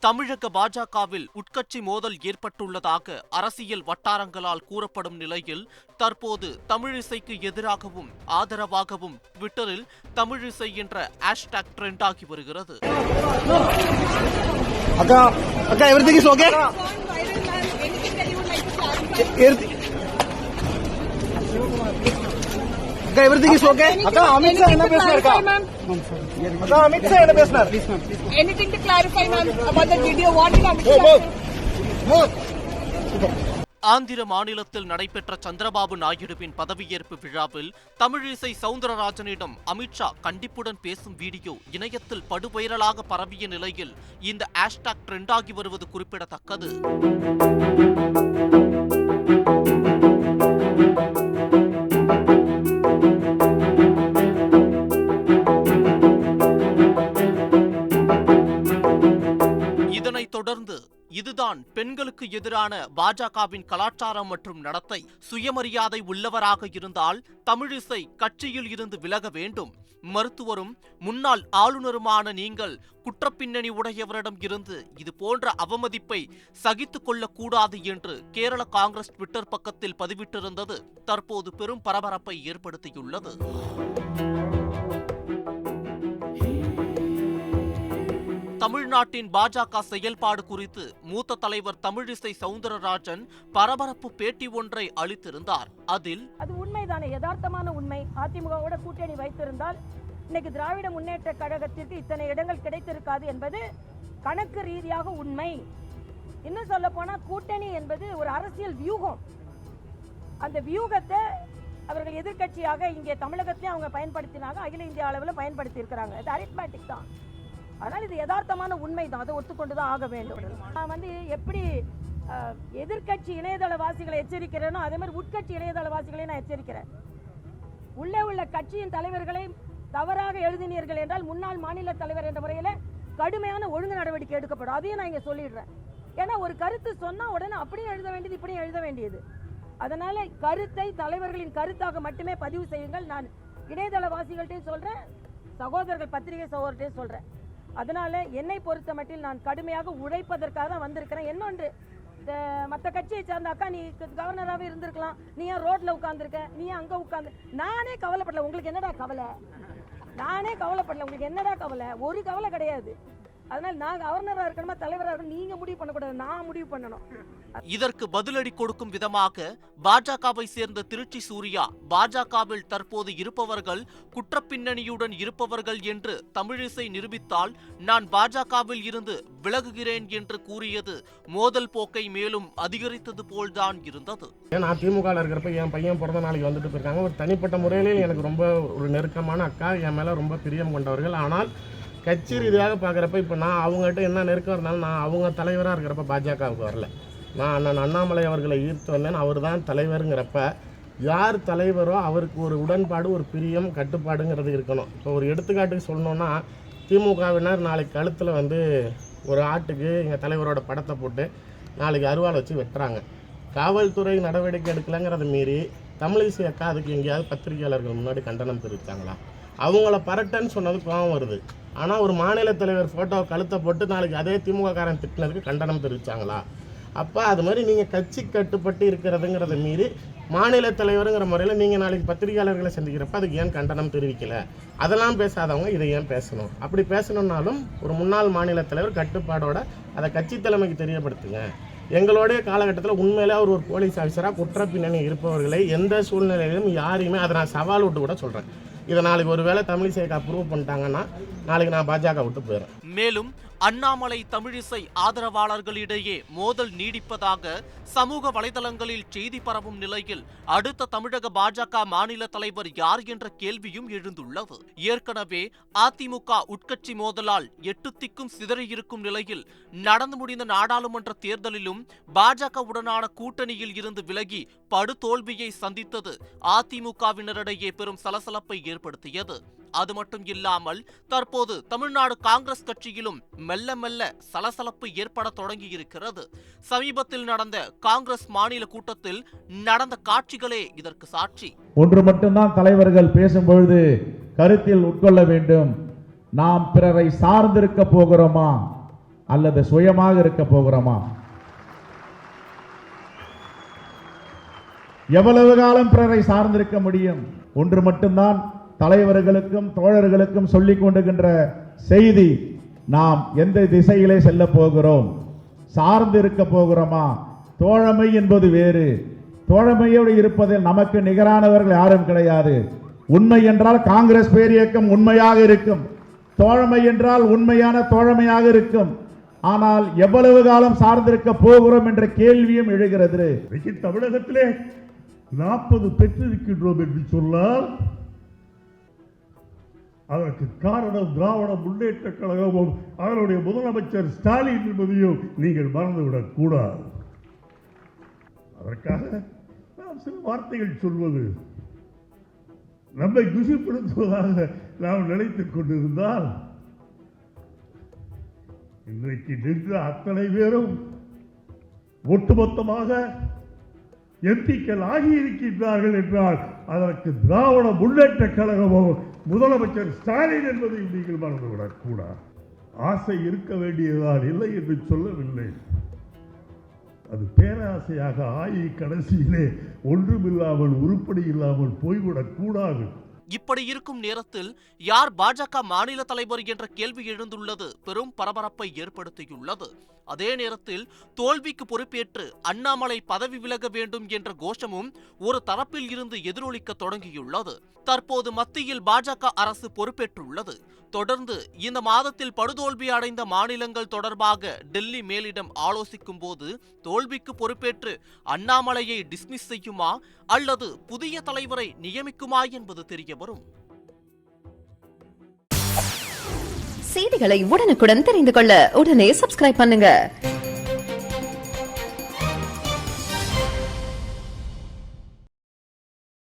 தமிழக பாஜகவில் உட்கட்சி மோதல் ஏற்பட்டுள்ளதாக அரசியல் வட்டாரங்களால் கூறப்படும் நிலையில் தற்போது தமிழிசைக்கு எதிராகவும் ஆதரவாகவும் ட்விட்டரில் தமிழிசை என்ற ஹேஷ்டாக் ட்ரெண்ட் ஆகி வருகிறது. Everything is okay. Amit sir, என்ன பேசுறாரு? Amit sir, என்ன பேசுறாரு? Anything to clarify, ma'am, about the video? What did Amit sir? Andhra மாநிலத்தில் நடைபெற்ற சந்திரபாபு நாயுடுவின் பதவியேற்பு விழாவில் தமிழிசை சவுந்தரராஜனிடம் அமித்ஷா கண்டிப்புடன் பேசும் வீடியோ இணையத்தில் படுவைரலாக பரவிய நிலையில் இந்த ஹேஷ்டாக் ட்ரெண்ட் ஆகி வருவது குறிப்பிடத்தக்கது. இதனைத் தொடர்ந்து இதுதான் பெண்களுக்கு எதிரான பாஜகவின் கலாச்சாரம் மற்றும் நடத்தை, சுயமரியாதை உள்ளவராக இருந்தால் தமிழிசை கட்சியில் இருந்து விலக வேண்டும். மருத்துவரும் முன்னாள் ஆளுநருமான நீங்கள் குற்றப்பின்னணி உடையவரிடம் இருந்து இது போன்ற அவமதிப்பை சகித்துக் கொள்ளக்கூடாது என்று கேரள காங்கிரஸ் ட்விட்டர் பக்கத்தில் பதிவிட்டிருந்தது தற்போது பெரும் பரபரப்பை ஏற்படுத்தியுள்ளது. தமிழ்நாட்டின் பாஜக செயல்பாடு குறித்து மூத்த தலைவர் தமிழிசை சவுந்தரராஜன் பரபரப்பு பேட்டி ஒன்றை அளித்திருந்தார். அதில் அது உண்மைதானே, யதார்த்தமான உண்மை. அதிமுகவோட கூட்டணி வைத்திருந்தால் இன்னைக்கு திராவிட முன்னேற்ற கழகத்திற்கு இத்தனை இடங்கள் கிடைத்திருக்காது என்பது கணக்கு ரீதியாக உண்மை. இன்னும் சொல்ல போனா கூட்டணி என்பது ஒரு அரசியல் வியூகம். அந்த வியூகத்தை அவர்கள் எதிர்கட்சியாக இங்கே தமிழகத்திலே அவங்க பயன்படுத்தினாங்க, அகில இந்திய அளவில் பயன்படுத்தி இருக்கிறாங்க. இது அரித்மேட்டிக் தான். ஆனால் இது யதார்த்தமான உண்மை தான், அதை ஒத்துக்கொண்டுதான் ஆக வேண்டும். நான் எப்படி எதிர்கட்சி இணையதளவாசிகளை எச்சரிக்கிறேனோ அதே மாதிரி உட்கட்சி இணையதளவாசிகளை நான் எச்சரிக்கிறேன். உள்ளே உள்ள கட்சியின் தலைவர்களை தவறாக எழுதினீர்கள் என்றால் முன்னாள் மாநில தலைவர் என்ற முறையில் கடுமையான ஒழுங்கு நடவடிக்கை எடுக்கப்படும். அதையும் நான் இங்கே சொல்லிடுறேன். ஏன்னா ஒரு கருத்து சொன்னா உடனே அப்படியே எழுத வேண்டியது, இப்படியும் எழுத வேண்டியது. அதனால கருத்தை தலைவர்களின் கருத்தாக மட்டுமே பதிவு செய்யுங்கள். நான் இணையதளவாசிகள்கிட்டையும் சொல்றேன், சகோதரர்கள் பத்திரிகை சகோதரர்கிட்டையும் சொல்றேன். அதனால என்னை பொறுத்த மட்டில் நான் கடுமையாக உழைப்பதற்காக தான் வந்திருக்கிறேன். இன்னொன்று, மற்ற கட்சியை சார்ந்த அக்கா நீ கவர்னராகவே இருந்திருக்கலாம், நீ ஏன் ரோட்ல உட்கார்ந்துருக்க, நீ அங்க உட்கார்ந்து, நானே கவலைப்படல. உங்களுக்கு என்னடா கவலை? நானே கவலைப்படல. உங்களுக்கு என்னடா கவலை? ஒரு கவலை கிடையாது. அதனால நான் கவர்னரா இருக்கணுமா தலைவரா இருக்கணும் நீங்க முடிவு பண்ணக்கூடாது, நான் முடிவு பண்ணணும். இதற்கு பதிலடி கொடுக்கும் விதமாக பாஜகவை சேர்ந்த திருச்சி சூர்யா பாஜகவில் தற்போது இருப்பவர்கள் குற்றப்பின்னணியுடன் இருப்பவர்கள் என்று தமிழிசை நிரூபித்தால் நான் பாஜகவில் இருந்து விலகுகிறேன் என்று கூறியது மோதல் போக்கை மேலும் அதிகரித்தது போல்தான் இருந்தது. நான் திமுக இருக்கிறப்ப என் பையன் பிறந்த நாளைக்கு வந்துட்டு போயிருக்காங்க. ஒரு தனிப்பட்ட முறையிலே எனக்கு ரொம்ப ஒரு நெருக்கமான அக்கா, என் மேல ரொம்ப பிரியம் கொண்டவர்கள். ஆனால் கட்சி ரீதியாக பார்க்குறப்ப இப்போ நான் அவங்ககிட்ட என்ன நெருக்கம் இருந்தாலும் நான் அவங்க தலைவராக இருக்கிறப்ப பாஜகவுக்கு வரல. நான் அண்ணாமலை அவர்களை ஈர்த்து வந்தேன். அவர் தான் தலைவருங்கிறப்ப யார் தலைவரோ அவருக்கு ஒரு உடன்பாடு, ஒரு பிரியம், கட்டுப்பாடுங்கிறது இருக்கணும். இப்போ ஒரு எடுத்துக்காட்டுக்கு சொல்லணுன்னா, திமுகவினர் நாளைக்கு கழுத்தில் ஒரு ஆட்டுக்கு எங்கள் தலைவரோட படத்தை போட்டு நாளைக்கு அருவாள் வச்சு வெட்டுறாங்க. காவல்துறை நடவடிக்கை எடுக்கலைங்கிறத மீறி தமிழிசை அக்கா அதுக்கு எங்கேயாவது பத்திரிகையாளர்கள் முன்னாடி கண்டனம் தெரிவித்தாங்களா? அவங்கள பரட்டன்னு சொன்னது கோவம் வருது. ஆனால் ஒரு மாநில தலைவர் ஃபோட்டோ கழுத்தை போட்டு நாளைக்கு அதே திமுக காரன் திட்டினதுக்கு கண்டனம் தெரிவித்தாங்களா? அப்போ அது மாதிரி நீங்கள் கட்சி கட்டுப்பட்டு இருக்கிறதுங்கிறத மீறி மாநில தலைவருங்கிற முறையில் நீங்கள் நாளைக்கு பத்திரிகையாளர்களை சந்திக்கிறப்ப அதுக்கு ஏன் கண்டனம் தெரிவிக்கலை? அதெல்லாம் பேசாதவங்க இதை ஏன் பேசணும்? அப்படி பேசணுன்னாலும் ஒரு முன்னாள் மாநில தலைவர் கட்டுப்பாடோட அதை கட்சி தலைமைக்கு தெரியப்படுத்துங்க. எங்களுடைய காலகட்டத்தில் உண்மையிலே அவர் ஒரு போலீஸ் ஆஃபீஸராக குற்ற பின்னணி இருப்பவர்களை எந்த சூழ்நிலையிலும் யாரையுமே அதை நான் சவால் விட்டு கூட சொல்கிறேன். இதை நாளைக்கு ஒருவேளை தமிழிசைக்கு அப்ரூவ் பண்ணிட்டாங்கன்னா நாளைக்கு நான் பாஜக விட்டு போயிடுறேன். மேலும் அண்ணாமலை தமிழிசை ஆதரவாளர்களிடையே மோதல் நீடிப்பதாக சமூக வலைதளங்களில் செய்தி பரவும் நிலையில் அடுத்த தமிழக பாஜக மாநில தலைவர் யார் என்ற கேள்வியும் எழுந்துள்ளது. ஏற்கனவே அதிமுக உட்கட்சி மோதலால் 8 திக்கும் சிதறியிருக்கும் நிலையில் நடந்து முடிந்த நாடாளுமன்ற தேர்தலிலும் பாஜகவுடனான கூட்டணியில் இருந்து விலகி படுதோல்வியை சந்தித்தது அதிமுகவினரிடையே பெரும் சலசலப்பை ஏற்படுத்தியது. அது மட்டும் இல்லாமல் தற்போது தமிழ்நாடு காங்கிரஸ் கட்சியிலும் மெல்ல மெல்ல சலசலப்பு ஏற்பட தொடங்கி இருக்கிறது. சமீபத்தில் நடந்த காங்கிரஸ் மாநில கூட்டத்தில் நடந்த காட்சிகளே இதற்கு சாட்சி. ஒன்று மட்டும்தான் தலைவர்கள் பேசும்பொழுது கருத்தில் உட்கொள்ள வேண்டும். நாம் பிறரை சார்ந்திருக்க போகிறோமா அல்லது சுயமாக இருக்க போகிறோமா? எவ்வளவு காலம் பிறரை சார்ந்திருக்க முடியும்? ஒன்று மட்டும்தான் தலைவர்களுக்கும் தோழர்களுக்கும் சொல்லிக் கொண்டுகின்ற செய்தி, நாம் எந்த திசையிலே செல்ல போகிறோம், சார்ந்து இருக்க போகிறோமா? தோழமை என்பது வேறு. தோழமையோடு இருப்பதில் நமக்கு நிகரானவர்கள் யாரும் கிடையாது. உண்மை என்றால் காங்கிரஸ் பேரியக்கம் உண்மையாக இருக்கும், தோழமை என்றால் உண்மையான தோழமையாக இருக்கும். ஆனால் எவ்வளவு காலம் சார்ந்திருக்க போகிறோம் என்ற கேள்வியும் எழுகிறது. தமிழகத்திலே 40 பெற்றிருக்கின்றோம் என்று சொன்னால் அதற்கு காரணம் திராவிட முன்னேற்ற கழகமும் அதனுடைய முதலமைச்சர் ஸ்டாலின் என்பதையும் நீங்கள் மறந்துவிடக் கூடாது. அதற்காக நாம் சில வார்த்தைகள் சொல்வது நம்மை குஷிப்படுத்துவதாக நாம் நினைத்துக் கொண்டிருந்தால் இன்றைக்கு நின்ற அத்தனை பேரும் ஒட்டுமொத்தமாக எம்பிக்கள் ஆகியிருக்கின்றார்கள் என்றால் அதற்கு திராவிட முன்னேற்ற கழகமோ முதலமைச்சர் ஸ்டாலின் என்பதை நீங்கள் மறந்துவிடக் கூடாது. ஆசை இருக்க வேண்டியதான் இல்லை என்று சொல்லவில்லை, அது பேராசையாக ஆகி கடைசியிலே ஒன்றுமில்லாமல் உருப்படி இல்லாமல் போய்விடக் கூடாது. இப்படி இருக்கும் நேரத்தில் யார் பாஜக மாநில தலைவர் என்ற கேள்வி எழுந்துள்ளது பெரும் பரபரப்பை ஏற்படுத்தியுள்ளது. அதே நேரத்தில் தோல்விக்கு பொறுப்பேற்று அண்ணாமலை பதவி விலக வேண்டும் என்ற கோஷமும் ஒரு தரப்பில் இருந்து எதிரொலிக்க தொடங்கியுள்ளது. தற்போது மத்தியில் பாஜக அரசு பொறுப்பேற்றுள்ளது. தொடர்ந்து இந்த மாதத்தில் படுதோல்வி அடைந்த மாநிலங்கள் தொடர்பாக டெல்லி மேலிடம் ஆலோசிக்கும் போது தோல்விக்கு பொறுப்பேற்று அண்ணாமலையை டிஸ்மிஸ் செய்யுமா அல்லது புதிய தலைவரை நியமிக்குமா என்பது தெரிய வரும். செய்திகளை உடனுக்குடன் தெரிந்து கொள்ள உடனே சப்ஸ்கிரைப் பண்ணுங்க.